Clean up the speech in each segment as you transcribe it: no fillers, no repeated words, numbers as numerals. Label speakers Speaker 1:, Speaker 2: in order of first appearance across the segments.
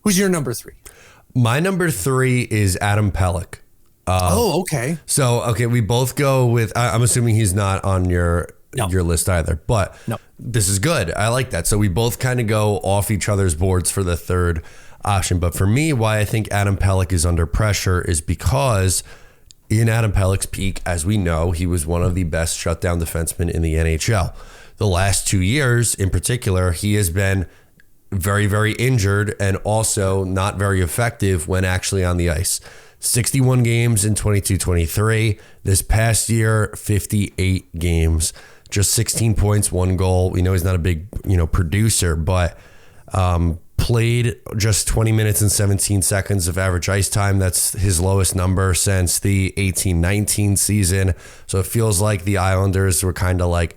Speaker 1: Who's your number 3?
Speaker 2: My number 3 is Adam Pelech.
Speaker 1: Okay.
Speaker 2: So, we both go with, I'm assuming he's not on your list either, but this is good. I like that. So we both kind of go off each other's boards for the third option. But for me, why I think Adam Pelech is under pressure is because in Adam Pelech's peak, as we know, he was one of the best shutdown defensemen in the NHL. The last 2 years in particular, he has been very, very injured and also not very effective when actually on the ice. 61 games in 22-23. This past year, 58 games, just 16 points, 1 goal. We know he's not a big, producer, but played just 20 minutes and 17 seconds of average ice time. That's his lowest number since the 18-19 season. So it feels like the Islanders were kind of like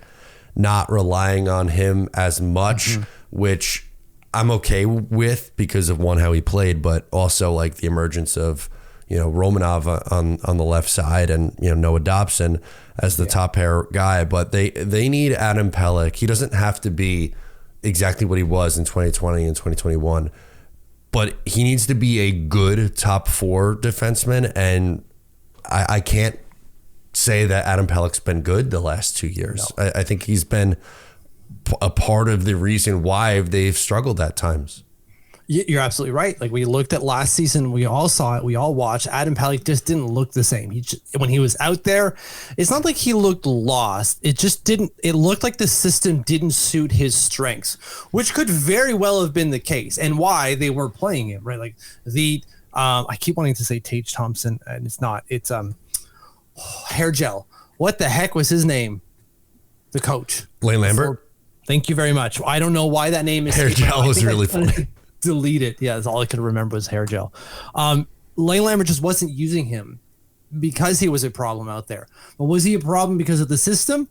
Speaker 2: not relying on him as much, which I'm okay with because of one, how he played, but also like the emergence of Romanov on the left side and, Noah Dobson as the top pair guy. But they need Adam Pelech. He doesn't have to be exactly what he was in 2020 and 2021, but he needs to be a good top 4 defenseman. And I can't say that Adam Pelech's been good the last 2 years. No. I think he's been a part of the reason why they've struggled at times.
Speaker 1: You're absolutely right. Like we looked at last season, we all saw it. We all watched. Adam Pelech just didn't look the same. When he was out there, it's not like he looked lost. It just didn't. It looked like the system didn't suit his strengths, which could very well have been the case and why they were playing him, right? Like I keep wanting to say Tage Thompson, and it's not. It's hair gel. What the heck was his name? The coach,
Speaker 2: Lane Lambert.
Speaker 1: Thank you very much. I don't know why that name is.
Speaker 2: Hair gel was really funny.
Speaker 1: Delete it. Yeah, that's all I could remember was hair gel. Lane Lambert just wasn't using him because he was a problem out there. But was he a problem because of the system?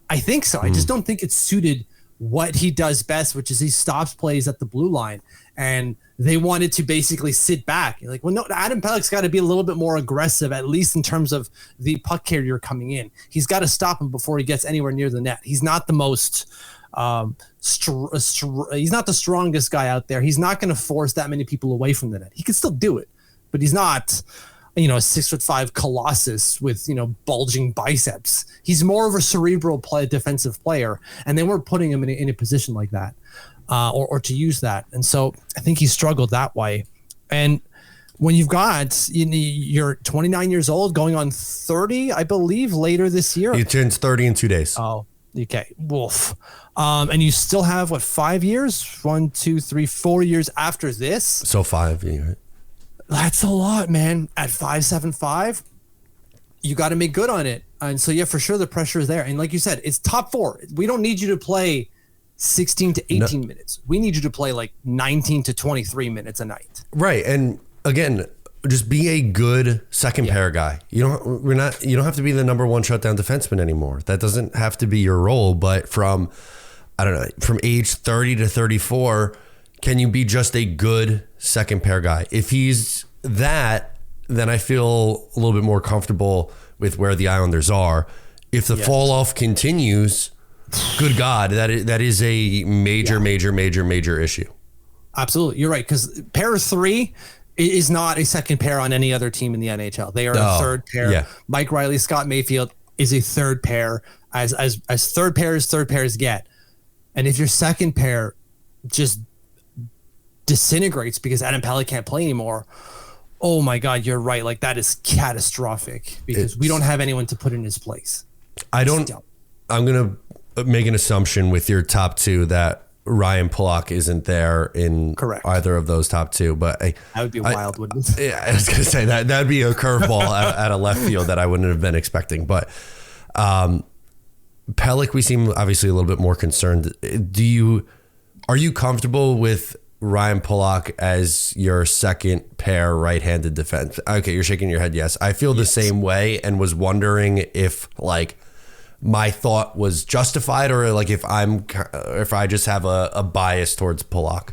Speaker 1: I think so. I just don't think it suited what he does best, which is he stops plays at the blue line. And they wanted to basically sit back. You're like, well, no, Adam Pelech's got to be a little bit more aggressive, at least in terms of the puck carrier coming in. He's got to stop him before he gets anywhere near the net. He's not the most... he's not the strongest guy out there. He's not going to force that many people away from the net. He can still do it, but he's not, a 6'5" colossus with, bulging biceps. He's more of a cerebral defensive player. And they weren't putting him in a position like that, or to use that. And so I think he struggled that way. And when you've got, you're 29 years old going on 30, I believe later this year.
Speaker 2: He turns 30 in 2 days.
Speaker 1: Oh, okay. Woof. And you still have 5 years? 1, 2, 3, 4 years after this.
Speaker 2: So 5, yeah.
Speaker 1: That's a lot, man. At 5'7", you got to make good on it. And so, yeah, for sure, the pressure is there. And like you said, it's top 4. We don't need you to play 16 to 18 minutes. We need you to play like 19 to 23 minutes a night.
Speaker 2: Right. And again, just be a good second pair guy. You don't have to be the number 1 shutdown defenseman anymore. That doesn't have to be your role. But from age 30 to 34, can you be just a good second pair guy? If he's that, then I feel a little bit more comfortable with where the Islanders are. If the fall off continues, good God, that is a major issue. Absolutely.
Speaker 1: You're right. Because pair 3 is not a second pair on any other team in the NHL. They are a third pair. Yeah. Mike Riley, Scott Mayfield is a third pair as third pairs get. And if your second pair just disintegrates because Adam Pelech can't play anymore, oh my God, you're right. Like that is catastrophic because we don't have anyone to put in his place.
Speaker 2: I'm going to make an assumption with your top 2 that Ryan Pulock isn't there in either of those top 2, but that
Speaker 1: would be wild, wouldn't it?
Speaker 2: Yeah, I was going to say that'd be a curveball at a left field that I wouldn't have been expecting. But Pelech, we seem obviously a little bit more concerned. Are you comfortable with Ryan Pulock as your second pair right-handed defense? Okay, you're shaking your head. Yes, I feel the same way, and was wondering if my thought was justified, or if I just have a bias towards Pulock.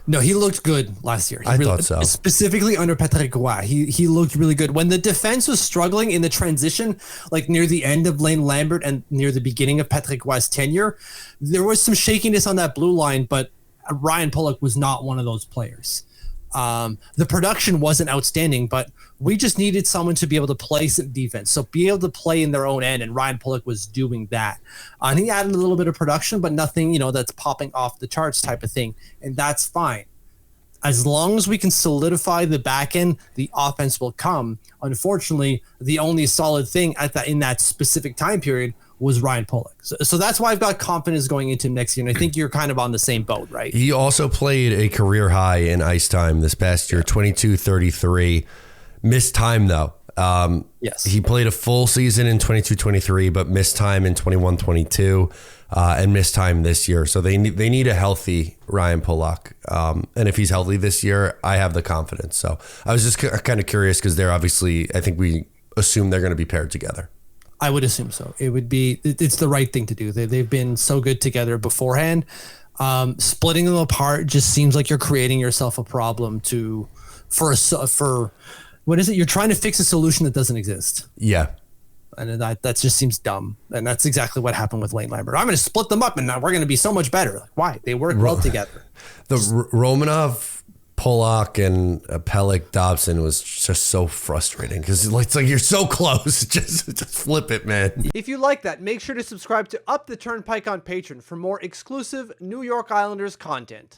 Speaker 1: No, he looked good last year.
Speaker 2: I thought so.
Speaker 1: Specifically under Patrick Roy. He looked really good. When the defense was struggling in the transition, like near the end of Lane Lambert and near the beginning of Patrick Roy's tenure, there was some shakiness on that blue line, but Ryan Pulock was not one of those players. The production wasn't outstanding, but we just needed someone to be able to play some defense, so be able to play in their own end, and Ryan Pulock was doing that. And he added a little bit of production, but nothing, that's popping off the charts type of thing, and that's fine. As long as we can solidify the back end, the offense will come. Unfortunately, the only solid thing in that specific time period was Ryan Pulock. So that's why I've got confidence going into next year. And I think you're kind of on the same boat, right?
Speaker 2: He also played a career high in ice time this past year, 22-33. Missed time, though.
Speaker 1: Yes.
Speaker 2: He played a full season in 22-23, but missed time in 21-22 and missed time this year. So they need a healthy Ryan Pulock. And if he's healthy this year, I have the confidence. So I was just kind of curious because they're obviously, I think we assume they're going to be paired together.
Speaker 1: I would assume so. It's the right thing to do. They've been so good together beforehand. Splitting them apart just seems like you're creating yourself a problem for what is it? You're trying to fix a solution that doesn't exist.
Speaker 2: Yeah.
Speaker 1: And that just seems dumb. And that's exactly what happened with Lane Lambert. I'm going to split them up and now we're going to be so much better. Like, why? They work well together.
Speaker 2: The Romanov, Pulock, and Pelech Dobson was just so frustrating because it's like you're so close. Just flip it, man.
Speaker 3: If you like that, make sure to subscribe to Up the Turnpike on Patreon for more exclusive New York Islanders content.